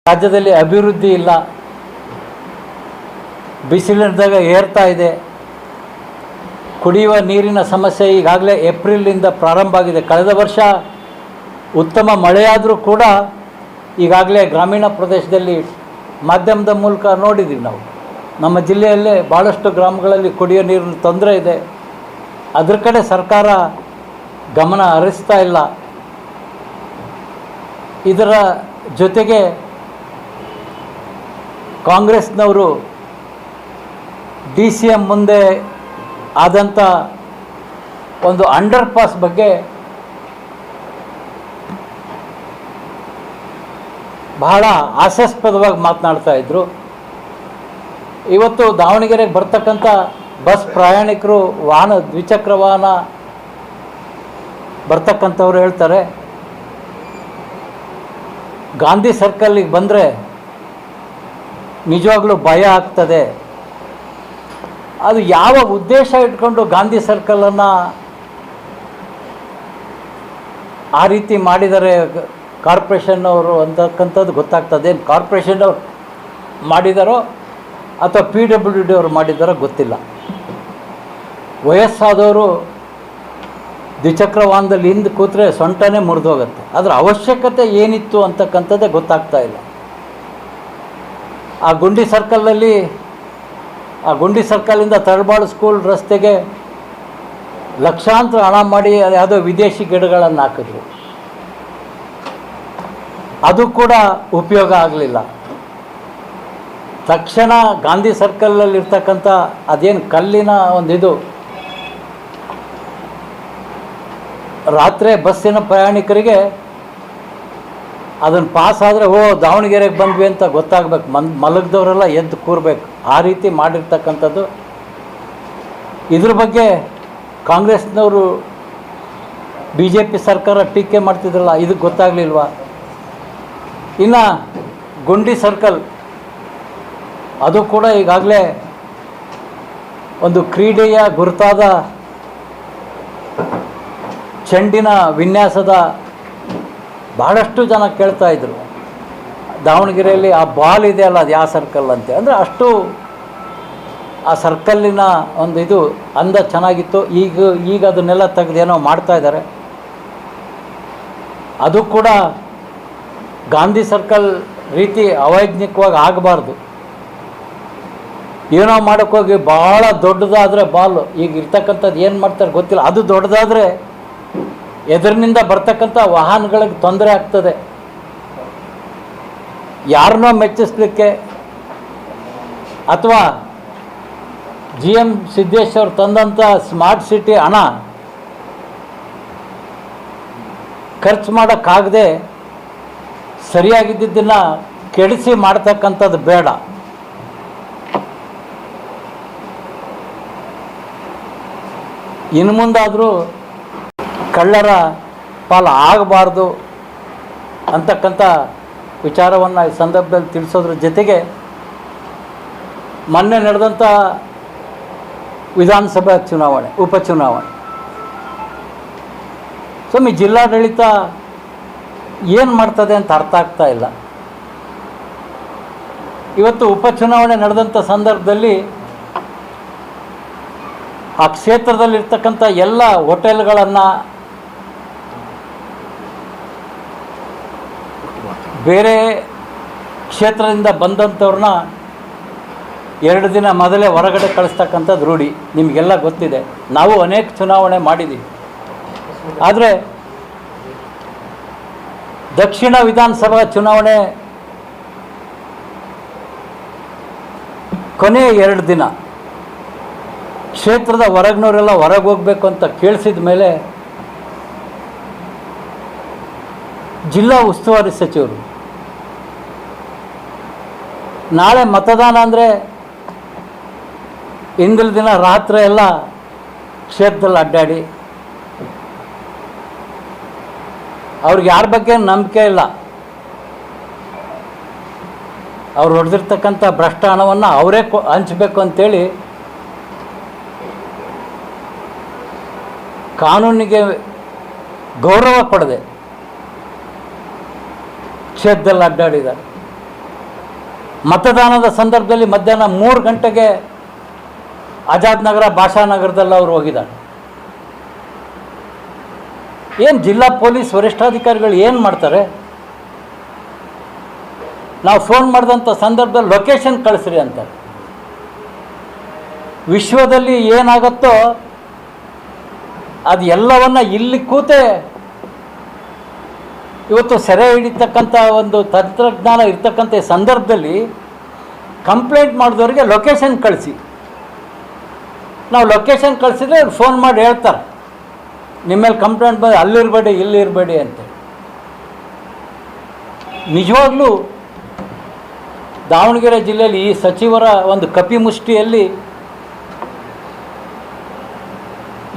ರಾಜ್ಯದಲ್ಲಿ ಅಭಿವೃದ್ಧಿ ಇಲ್ಲ, ಬಿಸಿಲಿನದಾಗ ಏರ್ತಾ ಇದೆ. ಕುಡಿಯುವ ನೀರಿನ ಸಮಸ್ಯೆ ಈಗಾಗಲೇ ಏಪ್ರಿಲಿಂದ ಪ್ರಾರಂಭ ಆಗಿದೆ. ಕಳೆದ ವರ್ಷ ಉತ್ತಮ ಮಳೆಯಾದರೂ ಕೂಡ ಈಗಾಗಲೇ ಗ್ರಾಮೀಣ ಪ್ರದೇಶದಲ್ಲಿ ಮಾಧ್ಯಮದ ಮೂಲಕ ನೋಡಿದ್ದೀವಿ ನಾವು. ನಮ್ಮ ಜಿಲ್ಲೆಯಲ್ಲೇ ಭಾಳಷ್ಟು ಗ್ರಾಮಗಳಲ್ಲಿ ಕುಡಿಯೋ ನೀರಿನ ತೊಂದರೆ ಇದೆ. ಅದ್ರ ಕಡೆ ಸರ್ಕಾರ ಗಮನ ಹರಿಸ್ತಾ ಇಲ್ಲ. ಇದರ ಜೊತೆಗೆ ಕಾಂಗ್ರೆಸ್ನವರು DCM ಮುಂದೆ ಆದಂಥ ಒಂದು ಅಂಡರ್ ಪಾಸ್ ಬಗ್ಗೆ ಬಹಳ ಹಾಸ್ಯಾಸ್ಪದವಾಗಿ ಮಾತನಾಡ್ತಾ ಇದ್ದರು. ಇವತ್ತು ದಾವಣಗೆರೆಗೆ ಬರ್ತಕ್ಕಂಥ ಬಸ್ ಪ್ರಯಾಣಿಕರು, ದ್ವಿಚಕ್ರ ವಾಹನ ಬರ್ತಕ್ಕಂಥವ್ರು ಹೇಳ್ತಾರೆ, ಗಾಂಧಿ ಸರ್ಕಲ್ಲಿಗೆ ಬಂದರೆ ನಿಜವಾಗ್ಲೂ ಭಯ ಆಗ್ತದೆ. ಅದು ಯಾವ ಉದ್ದೇಶ ಇಟ್ಕೊಂಡು ಗಾಂಧಿ ಸರ್ಕಲನ್ನು ಆ ರೀತಿ ಮಾಡಿದ್ದಾರೆ ಕಾರ್ಪೊರೇಷನ್ನವರು ಅಂತಕ್ಕಂಥದ್ದು ಗೊತ್ತಾಗ್ತದೆ. ಏನು ಕಾರ್ಪೊರೇಷನ್ನವ್ರು ಮಾಡಿದಾರೋ ಅಥವಾ PWD ಅವರು ಮಾಡಿದಾರೋ ಗೊತ್ತಿಲ್ಲ. ವಯಸ್ಸಾದವರು ದ್ವಿಚಕ್ರ ವಾಹನದಲ್ಲಿ ಹಿಂದೆ ಕೂತ್ರೆ ಸೊಂಟನೇ ಮುರಿದೋಗುತ್ತೆ. ಅದರ ಅವಶ್ಯಕತೆ ಏನಿತ್ತು ಅಂತಕ್ಕಂಥದ್ದೇ ಗೊತ್ತಾಗ್ತಾ ಇಲ್ಲ. ಆ ಗುಂಡಿ ಸರ್ಕಲಿಂದ ತರಳಬಾಳು ಸ್ಕೂಲ್ ರಸ್ತೆಗೆ ಲಕ್ಷಾಂತರ ಹಣ ಮಾಡಿ ಯಾವುದೋ ವಿದೇಶಿ ಗಿಡಗಳನ್ನು ಹಾಕಿದ್ರು. ಅದು ಕೂಡ ಉಪಯೋಗ ಆಗಲಿಲ್ಲ. ತಕ್ಷಣ ಗಾಂಧಿ ಸರ್ಕಲಲ್ಲಿರ್ತಕ್ಕಂಥ ಅದೇನು ಕಲ್ಲಿನ ಒಂದಿದು, ರಾತ್ರಿ ಬಸ್ಸಿನ ಪ್ರಯಾಣಿಕರಿಗೆ ಅದನ್ನು ಪಾಸ್ ಆದರೆ ದಾವಣಗೆರೆಗೆ ಬಂದ್ವಿ ಅಂತ ಗೊತ್ತಾಗಬೇಕು. ಮಲಗಿದವರೆಲ್ಲ ಎದ್ದು ಕೂರಬೇಕು. ಆ ರೀತಿ ಮಾಡಿರ್ತಕ್ಕಂಥದ್ದು. ಇದ್ರ ಬಗ್ಗೆ ಕಾಂಗ್ರೆಸ್ನವರು BJP ಸರ್ಕಾರ ಟೀಕೆ ಮಾಡ್ತಿದ್ರಲ್ಲ, ಇದಕ್ಕೆ ಗೊತ್ತಾಗಲಿಲ್ವಾ? ಇನ್ನು ಗುಂಡಿ ಸರ್ಕಲ್ ಅದು ಕೂಡ ಈಗಾಗಲೇ ಒಂದು ಕ್ರೀಡೆಯ ಗುರುತಾದ ಚೆಂಡಿನ ವಿನ್ಯಾಸದ ಬಹಳಷ್ಟು ಜನ ಕೇಳ್ತಾ ಇದ್ರು, ದಾವಣಗೆರೆಯಲ್ಲಿ ಆ ಬಾಲ್ ಇದೆಯಲ್ಲ ಅದು ಯಾವ ಸರ್ಕಲ್ ಅಂತೆ. ಅಂದರೆ ಅಷ್ಟು ಆ ಸರ್ಕಲ್ಲಿನ ಒಂದು ಇದು ಅಂದ ಚೆನ್ನಾಗಿತ್ತು. ಈಗ ಅದನ್ನೆಲ್ಲ ತೆಗೆದೇನೋ ಮಾಡ್ತಾ ಇದ್ದಾರೆ. ಅದು ಕೂಡ ಗಾಂಧಿ ಸರ್ಕಲ್ ರೀತಿ ಅವೈಜ್ಞಿಕವಾಗಿ ಆಗಬಾರ್ದು. ಏನೋ ಮಾಡೋಕ್ಕೋಗಿ ಭಾಳ ದೊಡ್ಡದಾದರೆ ಬಾಲು, ಈಗ ಇರ್ತಕ್ಕಂಥದ್ದು ಏನು ಮಾಡ್ತಾರೆ ಗೊತ್ತಿಲ್ಲ. ಅದು ದೊಡ್ಡದಾದರೆ ಎದುರಿನಿಂದ ಬರ್ತಕ್ಕಂಥ ವಾಹನಗಳಿಗೆ ತೊಂದರೆ ಆಗ್ತದೆ. ಯಾರನ್ನೋ ಮೆಚ್ಚಿಸ್ಲಿಕ್ಕೆ ಅಥವಾ GM ಸಿದ್ದೇಶ್ವರ್ ತಂದಂಥ ಸ್ಮಾರ್ಟ್ ಸಿಟಿ ಹಣ ಖರ್ಚು ಮಾಡೋಕ್ಕಾಗದೆ ಸರಿಯಾಗಿದ್ದನ್ನು ಕೆಡಿಸಿ ಮಾಡ್ತಕ್ಕಂಥದ್ದು ಬೇಡ. ಇನ್ನು ಮುಂದಾದರೂ ಕಳ್ಳರ ಪಾಲು ಆಗಬಾರ್ದು ಅಂತಕ್ಕಂಥ ವಿಚಾರವನ್ನು ಈ ಸಂದರ್ಭದಲ್ಲಿ ತಿಳಿಸೋದ್ರ ಜೊತೆಗೆ, ಮೊನ್ನೆ ನಡೆದಂಥ ವಿಧಾನಸಭಾ ಚುನಾವಣೆ, ಉಪಚುನಾವಣೆ, ಸ್ವಾಮಿ ಜಿಲ್ಲಾಡಳಿತ ಏನು ಮಾಡ್ತದೆ ಅಂತ ಅರ್ಥ ಆಗ್ತಾ ಇಲ್ಲ. ಇವತ್ತು ಉಪಚುನಾವಣೆ ನಡೆದಂಥ ಸಂದರ್ಭದಲ್ಲಿ ಆ ಕ್ಷೇತ್ರದಲ್ಲಿರ್ತಕ್ಕಂಥ ಎಲ್ಲ ಹೋಟೆಲ್ಗಳನ್ನು, ಬೇರೆ ಕ್ಷೇತ್ರದಿಂದ ಬಂದಂಥವ್ರನ್ನ 2 ದಿನ ಮೊದಲೇ ಹೊರಗಡೆ ಕಳಿಸ್ತಕ್ಕಂಥದ್ದು ರೂಢಿ ನಿಮಗೆಲ್ಲ ಗೊತ್ತಿದೆ. ನಾವು ಅನೇಕ ಚುನಾವಣೆ ಮಾಡಿದ್ದೀವಿ. ಆದರೆ ದಕ್ಷಿಣ ವಿಧಾನಸಭಾ ಚುನಾವಣೆ ಕೊನೆಯ 2 ದಿನ ಕ್ಷೇತ್ರದ ಹೊರಗಿನವರೆಲ್ಲ ಹೊರಗೆ ಹೋಗಬೇಕು ಅಂತ ಕೇಳಿಸಿದ ಮೇಲೆ ಜಿಲ್ಲಾ ಉಸ್ತುವಾರಿ ಸಚಿವರು ನಾಳೆ ಮತದಾನ ಅಂದರೆ ಇಂದಿನ ದಿನ ರಾತ್ರಿ ಎಲ್ಲ ಕ್ಷೇತ್ರದಲ್ಲಿ ಅಡ್ಡಾಡಿ, ಅವ್ರಿಗೆ ಯಾರ ಬಗ್ಗೆ ನಂಬಿಕೆ ಇಲ್ಲ. ಅವ್ರು ಹೊಡೆದಿರ್ತಕ್ಕಂಥ ಭ್ರಷ್ಟ ಹಣವನ್ನು ಅವರೇ ಹಂಚಬೇಕು ಅಂತೇಳಿ ಕಾನೂನಿಗೆ ಗೌರವ ಕೊಡದೆ ಕ್ಷೇತ್ರದಲ್ಲಿ ಅಡ್ಡಾಡಿದ್ದಾರೆ. ಮತದಾನದ ಸಂದರ್ಭದಲ್ಲಿ ಮಧ್ಯಾಹ್ನ 3 ಗಂಟೆಗೆ ಆಜಾದ್ ನಗರ ಭಾಷಾನಗರದಲ್ಲಿ ಅವರು ಹೋಗಿದ್ದಾರೆ. ಏನು ಜಿಲ್ಲಾ ಪೊಲೀಸ್ ವರಿಷ್ಠಾಧಿಕಾರಿಗಳು ಏನು ಮಾಡ್ತಾರೆ? ನಾವು ಫೋನ್ ಮಾಡಿದಂಥ ಸಂದರ್ಭದಲ್ಲಿ ಲೊಕೇಶನ್ ಕಳಿಸ್ರಿ ಅಂತಾರೆ. ವಿಶ್ವದಲ್ಲಿ ಏನಾಗುತ್ತೋ ಅದು ಎಲ್ಲವನ್ನ ಇಲ್ಲಿ ಕೂತೆ ಇವತ್ತು ಸೆರೆ ಹಿಡಿತಕ್ಕಂಥ ಒಂದು ತಂತ್ರಜ್ಞಾನ ಇರ್ತಕ್ಕಂಥ ಸಂದರ್ಭದಲ್ಲಿ ಕಂಪ್ಲೇಂಟ್ ಮಾಡಿದವ್ರಿಗೆ ಲೊಕೇಶನ್ ಕಳಿಸಿ. ನಾವು ಲೊಕೇಶನ್ ಕಳಿಸಿದ್ರೆ ಅವ್ರು ಫೋನ್ ಮಾಡಿ ಹೇಳ್ತಾರೆ ನಿಮ್ಮ ಮೇಲೆ ಕಂಪ್ಲೇಂಟ್ ಬಂದು ಅಲ್ಲಿರಬೇಡಿ ಇಲ್ಲಿರಬೇಡಿ ಅಂತ. ನಿಜವಾಗ್ಲೂ ದಾವಣಗೆರೆ ಜಿಲ್ಲೆಯಲ್ಲಿ ಈ ಸಚಿವರ ಒಂದು ಕಪಿಮುಷ್ಟಿಯಲ್ಲಿ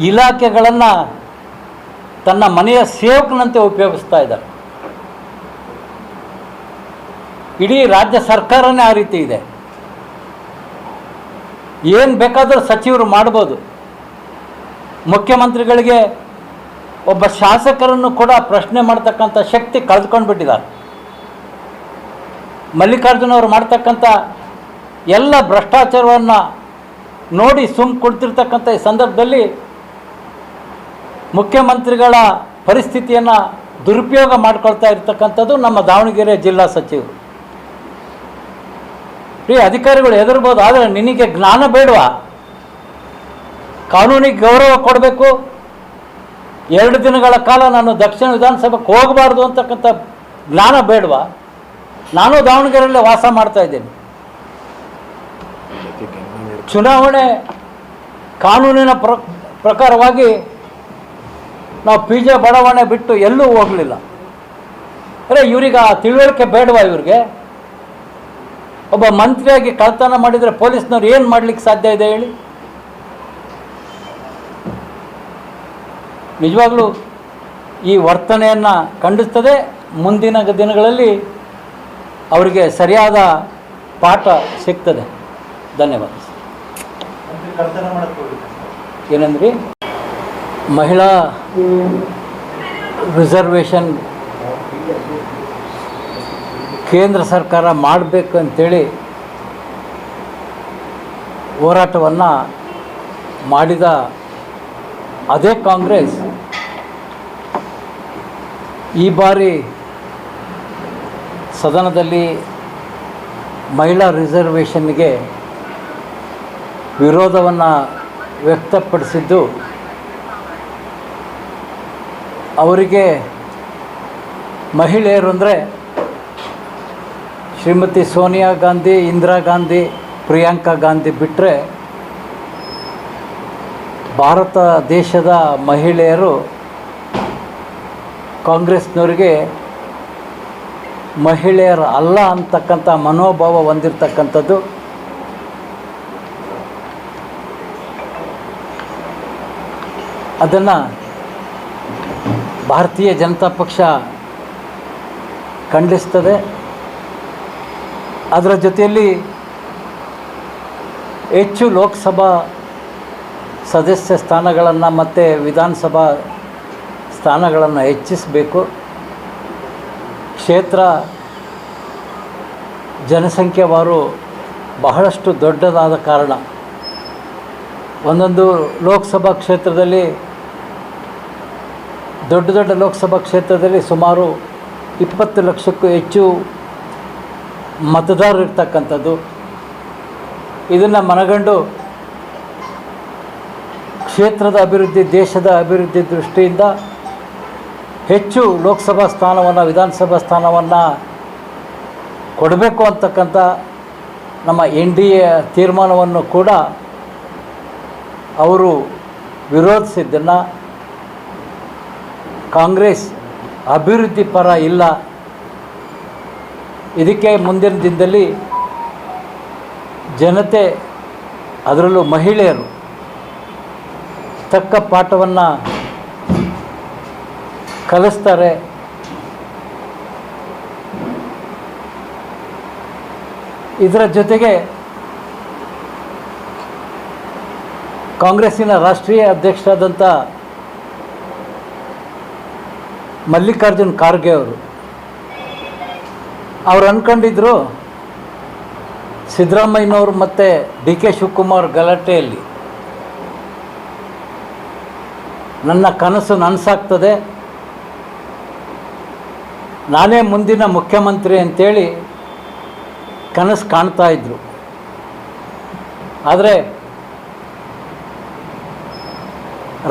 ಇಲಾಖೆಗಳನ್ನು ತನ್ನ ಮನೆಯ ಸೇವಕನಂತೆ ಉಪಯೋಗಿಸ್ತಾ ಇದ್ದಾರೆ. ಇಡೀ ರಾಜ್ಯ ಸರ್ಕಾರನೇ ಆ ರೀತಿ ಇದೆ. ಏನು ಬೇಕಾದರೂ ಸಚಿವರು ಮಾಡ್ಬೋದು. ಮುಖ್ಯಮಂತ್ರಿಗಳಿಗೆ ಒಬ್ಬ ಶಾಸಕರನ್ನು ಕೂಡ ಪ್ರಶ್ನೆ ಮಾಡ್ತಕ್ಕಂಥ ಶಕ್ತಿ ಕಳೆದುಕೊಂಡು ಬಿಟ್ಟಿದ್ದಾರೆ. ಮಲ್ಲಿಕಾರ್ಜುನ ಅವರು ಮಾಡ್ತಕ್ಕಂಥ ಎಲ್ಲ ಭ್ರಷ್ಟಾಚಾರವನ್ನು ನೋಡಿ ಕೊಡ್ತಿರ್ತಕ್ಕಂಥ ಈ ಸಂದರ್ಭದಲ್ಲಿ ಮುಖ್ಯಮಂತ್ರಿಗಳ ಪರಿಸ್ಥಿತಿಯನ್ನು ದುರುಪಯೋಗ ಮಾಡ್ಕೊಳ್ತಾ ಇರ್ತಕ್ಕಂಥದ್ದು ನಮ್ಮ ದಾವಣಗೆರೆ ಜಿಲ್ಲಾ ಸಚಿವರು. ಅಧಿಕಾರಿಗಳು ಹೆದರ್ಬೋದು, ಆದರೆ ನಿನಗೆ ಜ್ಞಾನ ಬೇಡವಾ? ಕಾನೂನಿಗೆ ಗೌರವ ಕೊಡಬೇಕು. 2 ದಿನಗಳ ಕಾಲ ನಾನು ದಕ್ಷಿಣ ವಿಧಾನಸಭೆಗೆ ಹೋಗಬಾರ್ದು ಅಂತಕ್ಕಂಥ ಜ್ಞಾನ ಬೇಡವಾ? ನಾನು ದಾವಣಗೆರೆಯಲ್ಲೇ ವಾಸ ಮಾಡ್ತಾ ಇದ್ದೇನೆ. ಚುನಾವಣೆ ಕಾನೂನಿನ ಪ್ರಕಾರವಾಗಿ ನಾವು PJ ಬಡಾವಣೆ ಬಿಟ್ಟು ಎಲ್ಲೂ ಹೋಗಲಿಲ್ಲ. ಇವ್ರಿಗೆ ಆ ತಿಳುವಳಿಕೆ ಬೇಡವಾ? ಇವ್ರಿಗೆ ಒಬ್ಬ ಮಂತ್ರಿಯಾಗಿ ಕಳ್ತನ ಮಾಡಿದರೆ ಪೊಲೀಸ್ನವ್ರು ಏನು ಮಾಡಲಿಕ್ಕೆ ಸಾಧ್ಯ ಇದೆ ಹೇಳಿ? ನಿಜವಾಗ್ಲೂ ಈ ವರ್ತನೆಯನ್ನು ಖಂಡಿಸ್ತದೆ. ಮುಂದಿನ ದಿನಗಳಲ್ಲಿ ಅವರಿಗೆ ಸರಿಯಾದ ಪಾಠ ಸಿಗ್ತದೆ. ಧನ್ಯವಾದ. ಏನಂದ್ರಿ? ಮಹಿಳಾ ರಿಸರ್ವೇಷನ್ ಕೇಂದ್ರ ಸರ್ಕಾರ ಮಾಡಬೇಕು ಅಂತೇಳಿ ಹೋರಾಟವನ್ನು ಮಾಡಿದ ಅದೇ ಕಾಂಗ್ರೆಸ್ ಈ ಬಾರಿ ಸದನದಲ್ಲಿ ಮಹಿಳಾ ರಿಸರ್ವೇಷನ್ಗೆ ವಿರೋಧವನ್ನು ವ್ಯಕ್ತಪಡಿಸಿದ್ದು ಅವರಿಗೆ ಮಹಿಳೆಯರು ಅಂದರೆ ಶ್ರೀಮತಿ ಸೋನಿಯಾ ಗಾಂಧಿ, ಇಂದಿರಾ ಗಾಂಧಿ, ಪ್ರಿಯಾಂಕಾ ಗಾಂಧಿ ಬಿಟ್ಟರೆ ಭಾರತ ದೇಶದ ಮಹಿಳೆಯರು ಕಾಂಗ್ರೆಸ್ನವರಿಗೆ ಮಹಿಳೆಯರು ಅಲ್ಲ ಅಂತಕ್ಕಂಥ ಮನೋಭಾವ ಹೊಂದಿರತಕ್ಕಂಥದ್ದು. ಅದನ್ನು ಭಾರತೀಯ ಜನತಾ ಪಕ್ಷ ಖಂಡಿಸ್ತದೆ. ಅದರ ಜೊತೆಯಲ್ಲಿ ಹೆಚ್ಚು ಲೋಕಸಭಾ ಸದಸ್ಯ ಸ್ಥಾನಗಳನ್ನು ಮತ್ತು ವಿಧಾನಸಭಾ ಸ್ಥಾನಗಳನ್ನು ಹೆಚ್ಚಿಸಬೇಕು. ಕ್ಷೇತ್ರ ಜನಸಂಖ್ಯೆವಾರು ಬಹಳಷ್ಟು ದೊಡ್ಡದಾದ ಕಾರಣ ಒಂದೊಂದು ಲೋಕಸಭಾ ಕ್ಷೇತ್ರದಲ್ಲಿ ದೊಡ್ಡ ಲೋಕಸಭಾ ಕ್ಷೇತ್ರದಲ್ಲಿ ಸುಮಾರು 20 ಲಕ್ಷಕ್ಕೂ ಹೆಚ್ಚು ಮತದಾರರು ಇರ್ತಕ್ಕಂಥದ್ದು. ಇದನ್ನು ಮನಗಂಡು ಕ್ಷೇತ್ರದ ಅಭಿವೃದ್ಧಿ, ದೇಶದ ಅಭಿವೃದ್ಧಿ ದೃಷ್ಟಿಯಿಂದ ಹೆಚ್ಚು ಲೋಕಸಭಾ ಸ್ಥಾನವನ್ನು, ವಿಧಾನಸಭಾ ಸ್ಥಾನವನ್ನು ಕೊಡಬೇಕು ಅಂತಕ್ಕಂಥ ನಮ್ಮ NDA ತೀರ್ಮಾನವನ್ನು ಕೂಡ ಅವರು ವಿರೋಧಿಸಿದ್ದನ್ನು ಕಾಂಗ್ರೆಸ್ ಅಭಿವೃದ್ಧಿ ಪರ ಇಲ್ಲ, ಇದಕ್ಕೆ ಮುಂದಿನ ದಿನದಲ್ಲಿ ಜನತೆ ಅದರಲ್ಲೂ ಮಹಿಳೆಯರು ತಕ್ಕ ಪಾಠವನ್ನು ಕಲಿಸ್ತಾರೆ. ಇದರ ಜೊತೆಗೆ ಕಾಂಗ್ರೆಸ್ಸಿನ ರಾಷ್ಟ್ರೀಯ ಅಧ್ಯಕ್ಷರಾದಂಥ ಮಲ್ಲಿಕಾರ್ಜುನ್ ಖರ್ಗೆ ಅವರು ಅಂದ್ಕೊಂಡಿದ್ರು ಸಿದ್ದರಾಮಯ್ಯನವರು ಮತ್ತು ಡಿ ಕೆ ಶಿವಕುಮಾರ್ ಗಲಾಟೆಯಲ್ಲಿ ನನ್ನ ಕನಸು ನನಸಾಗ್ತದೆ, ನಾನೇ ಮುಂದಿನ ಮುಖ್ಯಮಂತ್ರಿ ಅಂತೇಳಿ ಕನಸು ಕಾಣ್ತಾ ಇದ್ದರು. ಆದರೆ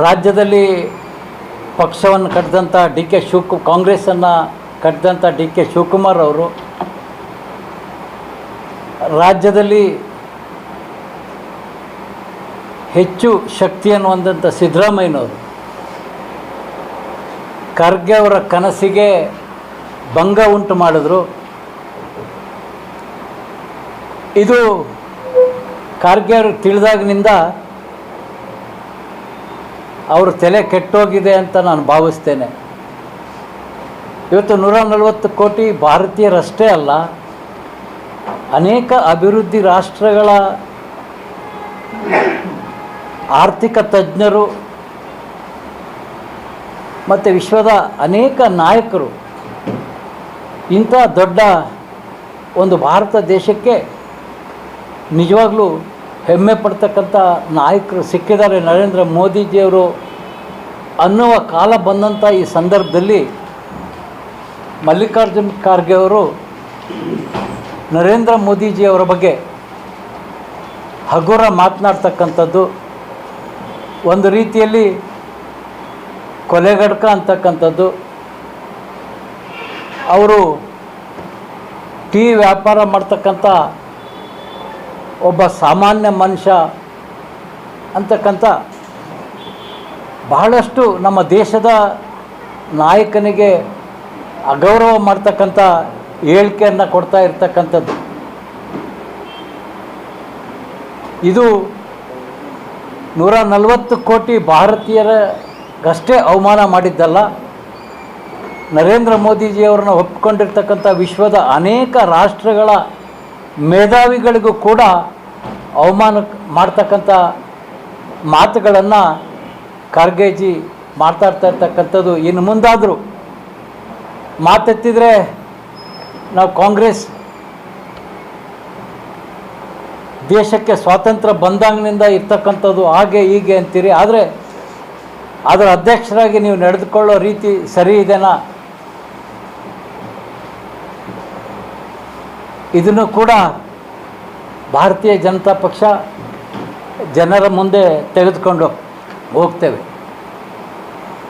ರಾಜ್ಯದಲ್ಲಿ ಪಕ್ಷವನ್ನು ಕಟ್ಟಿದಂಥ ಕಾಂಗ್ರೆಸ್ಸನ್ನು ಕಟ್ಟಿದಂಥ ಡಿ ಕೆ ಶಿವಕುಮಾರ್ ಅವರು ರಾಜ್ಯದಲ್ಲಿ ಹೆಚ್ಚು ಶಕ್ತಿಯನ್ನು ಹೊಂದಂಥ ಸಿದ್ದರಾಮಯ್ಯನವರು ಖರ್ಗೆ ಅವರ ಕನಸಿಗೆ ಭಂಗ ಉಂಟು ಮಾಡಿದ್ರು. ಇದು ಖರ್ಗೆ ಅವ್ರಿಗೆ ತಿಳಿದಾಗಿನಿಂದ ಅವರು ತಲೆ ಕೆಟ್ಟೋಗಿದೆ ಅಂತ ನಾನು ಭಾವಿಸ್ತೇನೆ. ಇವತ್ತು 140 ಕೋಟಿ ಭಾರತೀಯರಷ್ಟೇ ಅಲ್ಲ, ಅನೇಕ ಅಭಿವೃದ್ಧಿ ರಾಷ್ಟ್ರಗಳ ಆರ್ಥಿಕ ತಜ್ಞರು ಮತ್ತು ವಿಶ್ವದ ಅನೇಕ ನಾಯಕರು ಇಂಥ ದೊಡ್ಡ ಒಂದು ಭಾರತ ದೇಶಕ್ಕೆ ನಿಜವಾಗ್ಲೂ ಹೆಮ್ಮೆ ಪಡ್ತಕ್ಕಂಥ ನಾಯಕರು ಸಿಕ್ಕಿದ್ದಾರೆ ನರೇಂದ್ರ ಮೋದಿಜಿಯವರು ಅನ್ನುವ ಕಾಲ ಬಂದಂಥ ಈ ಸಂದರ್ಭದಲ್ಲಿ ಮಲ್ಲಿಕಾರ್ಜುನ್ ಖರ್ಗೆ ಅವರು ನರೇಂದ್ರ ಮೋದಿಜಿಯವರ ಬಗ್ಗೆ ಹಗುರ ಮಾತನಾಡ್ತಕ್ಕಂಥದ್ದು, ಒಂದು ರೀತಿಯಲ್ಲಿ ಕೊಲೆಗಡಕ ಅಂತಕ್ಕಂಥದ್ದು, ಅವರು ಟೀ ವ್ಯಾಪಾರ ಮಾಡ್ತಕ್ಕಂಥ ಒಬ್ಬ ಸಾಮಾನ್ಯ ಮನುಷ್ಯ ಅಂತಕ್ಕಂಥ ಬಹಳಷ್ಟು ನಮ್ಮ ದೇಶದ ನಾಯಕನಿಗೆ ಅಗೌರವ ಮಾಡ್ತಕ್ಕಂಥ ಹೇಳಿಕೆಯನ್ನು ಕೊಡ್ತಾ ಇರ್ತಕ್ಕಂಥದ್ದು. ಇದು 140 ಕೋಟಿ ಭಾರತೀಯರಿಗಷ್ಟೇ ಅವಮಾನ ಮಾಡಿದ್ದಲ್ಲ, ನರೇಂದ್ರ ಮೋದಿಜಿಯವರನ್ನ ಒಪ್ಪಿಕೊಂಡಿರ್ತಕ್ಕಂಥ ವಿಶ್ವದ ಅನೇಕ ರಾಷ್ಟ್ರಗಳ ಮೇಧಾವಿಗಳಿಗೂ ಕೂಡ ಅವಮಾನ ಮಾಡ್ತಕ್ಕಂಥ ಮಾತುಗಳನ್ನು ಖರ್ಗೆಜಿ ಮಾತಾಡ್ತಾ ಇರ್ತಕ್ಕಂಥದ್ದು. ಇನ್ನು ಮುಂದಾದರೂ ಮಾತೆತ್ತಿದರೆ ನಾವು ಕಾಂಗ್ರೆಸ್ ದೇಶಕ್ಕೆ ಸ್ವಾತಂತ್ರ್ಯ ಬಂದಾಗಿನಿಂದ ಇರ್ತಕ್ಕಂಥದ್ದು ಹಾಗೆ ಹೀಗೆ ಅಂತೀರಿ, ಆದರೆ ಅದರ ಅಧ್ಯಕ್ಷರಾಗಿ ನೀವು ನಡೆದುಕೊಳ್ಳೋ ರೀತಿ ಸರಿ ಇದೆನಾ? ಇದನ್ನು ಕೂಡ ಭಾರತೀಯ ಜನತಾ ಪಕ್ಷ ಜನರ ಮುಂದೆ ತೆಗೆದುಕೊಂಡು ಹೋಗ್ತೇವೆ.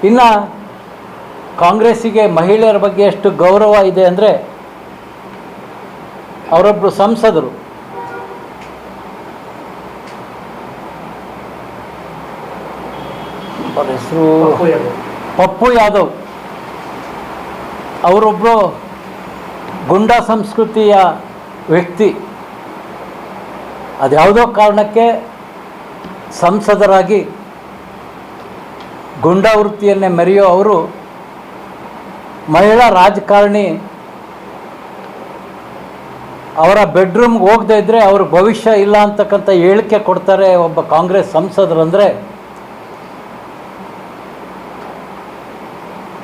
ಇನ್ನು ಕಾಂಗ್ರೆಸ್ಸಿಗೆ ಮಹಿಳೆಯರ ಬಗ್ಗೆ ಎಷ್ಟು ಗೌರವ ಇದೆ ಅಂದರೆ, ಅವರೊಬ್ಬರು ಸಂಸದರು ಅವರ ಹೆಸರು ಪಪ್ಪು ಯಾದವ್, ಅವರೊಬ್ಬರು ಗುಂಡಾ ಸಂಸ್ಕೃತಿಯ ವ್ಯಕ್ತಿ. ಅದ್ಯಾವುದೋ ಕಾರಣಕ್ಕೆ ಸಂಸದರಾಗಿ ಗುಂಡಾ ವೃತ್ತಿಯನ್ನೇ ಮೆರೆಯೋ ಅವರು ಮಹಿಳಾ ರಾಜಕಾರಣಿ ಅವರ ಬೆಡ್ರೂಮ್ಗೆ ಹೋಗದೇ ಇದ್ದರೆ ಅವ್ರ ಭವಿಷ್ಯ ಇಲ್ಲ ಅಂತಕ್ಕಂಥ ಹೇಳಿಕೆ ಕೊಡ್ತಾರೆ ಒಬ್ಬ ಕಾಂಗ್ರೆಸ್ ಸಂಸದರಂದರೆ,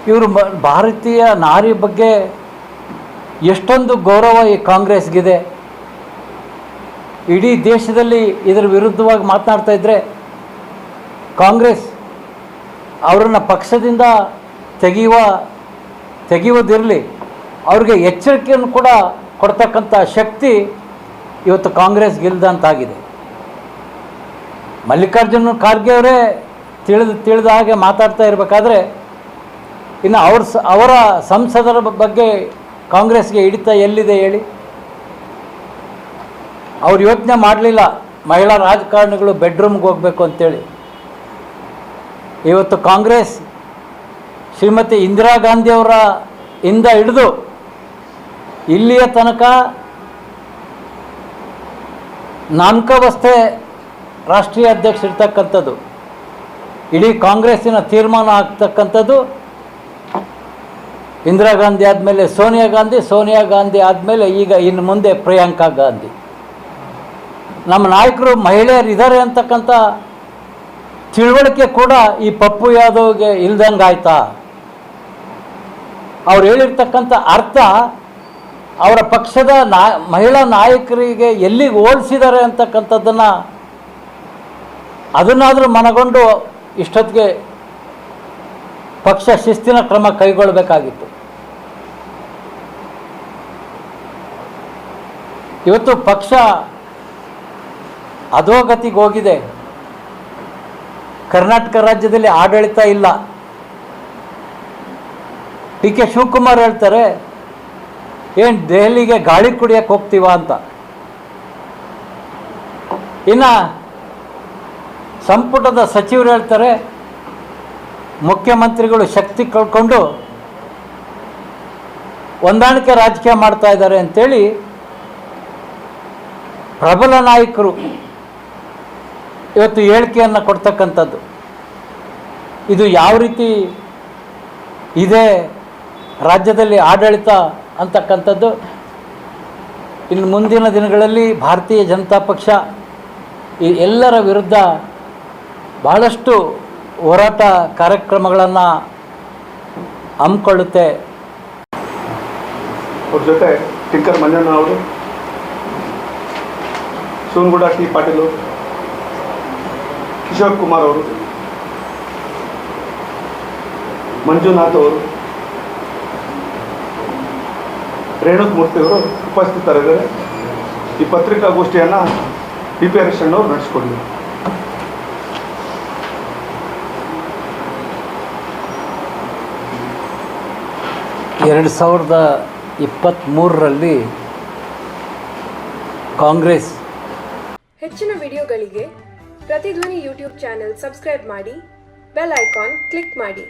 ಇವರು ಭಾರತೀಯ ನಾರಿ ಬಗ್ಗೆ ಎಷ್ಟೊಂದು ಗೌರವ ಈ ಕಾಂಗ್ರೆಸ್ಗಿದೆ. ಇಡೀ ದೇಶದಲ್ಲಿ ಇದರ ವಿರುದ್ಧವಾಗಿ ಮಾತನಾಡ್ತಾ ಇದ್ದರೆ ಕಾಂಗ್ರೆಸ್ ಅವರನ್ನು ಪಕ್ಷದಿಂದ ತೆಗೆಯುವುದಿರಲಿ, ಅವ್ರಿಗೆ ಎಚ್ಚರಿಕೆಯನ್ನು ಕೂಡ ಕೊಡ್ತಕ್ಕಂಥ ಶಕ್ತಿ ಇವತ್ತು ಕಾಂಗ್ರೆಸ್ಗಿಲ್ದಂತಾಗಿದೆ. ಮಲ್ಲಿಕಾರ್ಜುನ ಖರ್ಗೆ ಅವರೇ ತಿಳಿದ ಹಾಗೆ ಮಾತಾಡ್ತಾ ಇರಬೇಕಾದ್ರೆ ಇನ್ನು ಅವರ ಸಂಸದರ ಬಗ್ಗೆ ಕಾಂಗ್ರೆಸ್ಗೆ ಹಿಡಿತ ಎಲ್ಲಿದೆ ಹೇಳಿ? ಅವ್ರು ಯೋಚನೆ ಮಾಡಲಿಲ್ಲ ಮಹಿಳಾ ರಾಜಕಾರಣಿಗಳು ಬೆಡ್ರೂಮ್ಗೆ ಹೋಗಬೇಕು ಅಂತೇಳಿ. ಇವತ್ತು ಕಾಂಗ್ರೆಸ್ ಶ್ರೀಮತಿ ಇಂದಿರಾ ಗಾಂಧಿಯವರ ಇಂದ ಹಿಡಿದು ಇಲ್ಲಿಯ ತನಕ ನಾಮಕಾವಸ್ಥೆ ರಾಷ್ಟ್ರೀಯ ಅಧ್ಯಕ್ಷ ಇರ್ತಕ್ಕಂಥದ್ದು, ಇಡೀ ಕಾಂಗ್ರೆಸ್ಸಿನ ತೀರ್ಮಾನ ಆಗ್ತಕ್ಕಂಥದ್ದು ಇಂದಿರಾ ಗಾಂಧಿ ಆದಮೇಲೆ ಸೋನಿಯಾ ಗಾಂಧಿ ಆದಮೇಲೆ ಈಗ ಇನ್ನು ಮುಂದೆ ಪ್ರಿಯಾಂಕಾ ಗಾಂಧಿ. ನಮ್ಮ ನಾಯಕರು ಮಹಿಳೆಯರು ಇದ್ದಾರೆ ಅಂತಕ್ಕಂಥ ತಿಳುವಳಿಕೆ ಕೂಡ ಈ ಪಪ್ಪು ಯಾದವ್ಗೆ ಇಲ್ದಂಗೆ ಆಯ್ತಾ? ಅವ್ರು ಹೇಳಿರ್ತಕ್ಕಂಥ ಅರ್ಥ ಅವರ ಪಕ್ಷದ ಮಹಿಳಾ ನಾಯಕರಿಗೆ ಎಲ್ಲಿಗೆ ಹೋಲಿಸಿದ್ದಾರೆ ಅಂತಕ್ಕಂಥದ್ದನ್ನು ಅದನ್ನಾದರೂ ಮನಗೊಂಡು ಇಷ್ಟೊತ್ತಿಗೆ ಪಕ್ಷ ಶಿಸ್ತಿನ ಕ್ರಮ ಕೈಗೊಳ್ಳಬೇಕಾಗಿತ್ತು. ಇವತ್ತು ಪಕ್ಷ ಅಧೋಗತಿಗೆ ಹೋಗಿದೆ. ಕರ್ನಾಟಕ ರಾಜ್ಯದಲ್ಲಿ ಆಡಳಿತ ಇಲ್ಲ. ಡಿ ಕೆ ಶಿವಕುಮಾರ್ ಹೇಳ್ತಾರೆ, ಏನು ದೆಹಲಿಗೆ ಗಾಳಿ ಕುಡಿಯಕ್ಕೆ ಹೋಗ್ತೀವ ಅಂತ. ಇನ್ನು ಸಂಪುಟದ ಸಚಿವರು ಹೇಳ್ತಾರೆ, ಮುಖ್ಯಮಂತ್ರಿಗಳು ಶಕ್ತಿ ಕಳ್ಕೊಂಡು ಹೊಂದಾಣಿಕೆ ರಾಜಕೀಯ ಮಾಡ್ತಾ ಇದ್ದಾರೆ ಅಂತೇಳಿ ಪ್ರಬಲ ನಾಯಕರು ಇವತ್ತು ಹೇಳಿಕೆಯನ್ನು ಕೊಡ್ತಕ್ಕಂಥದ್ದು. ಇದು ಯಾವ ರೀತಿ ಇದೆ ರಾಜ್ಯದಲ್ಲಿ ಆಡಳಿತ ಅಂತಕ್ಕಂಥದ್ದು ಇನ್ನು ಮುಂದಿನ ದಿನಗಳಲ್ಲಿ ಭಾರತೀಯ ಜನತಾ ಪಕ್ಷ ಈ ಎಲ್ಲರ ವಿರುದ್ಧ ಬಹಳಷ್ಟು ಹೋರಾಟ ಕಾರ್ಯಕ್ರಮಗಳನ್ನು ಹಮ್ಮಿಕೊಳ್ಳುತ್ತೆ. ಅವ್ರ ಜೊತೆ ಟಿಂಕರ್ ಮಂಜಣ್ಣ ಅವರು, ಸೋನಗೌಡ ಟಿ ಪಾಟೀಲ್, ಕಿಶೋರ್ ಕುಮಾರ್ ಅವರು, ಮಂಜುನಾಥ್ ಅವರು, ರೇಣುಕ್ ಮೂರ್ತಿ ಅವರು ಉಪಸ್ಥಿತರಿದ್ದಾರೆ. ಈ ಪತ್ರಿಕಾಗೋಷ್ಠಿಯನ್ನು DPR ಅವರು ನಡೆಸಿಕೊಡಲಿ. ಎರಡು 2023 ಕಾಂಗ್ರೆಸ್ ಹೆಚ್ಚಿನ ವಿಡಿಯೋಗಳಿಗೆ ಪ್ರತಿಧ್ವನಿ ಯೂಟ್ಯೂಬ್ ಚಾನೆಲ್ ಸಬ್ಸ್ಕ್ರೈಬ್ ಮಾಡಿ, ಬೆಲ್ ಐಕಾನ್ ಕ್ಲಿಕ್ ಮಾಡಿ.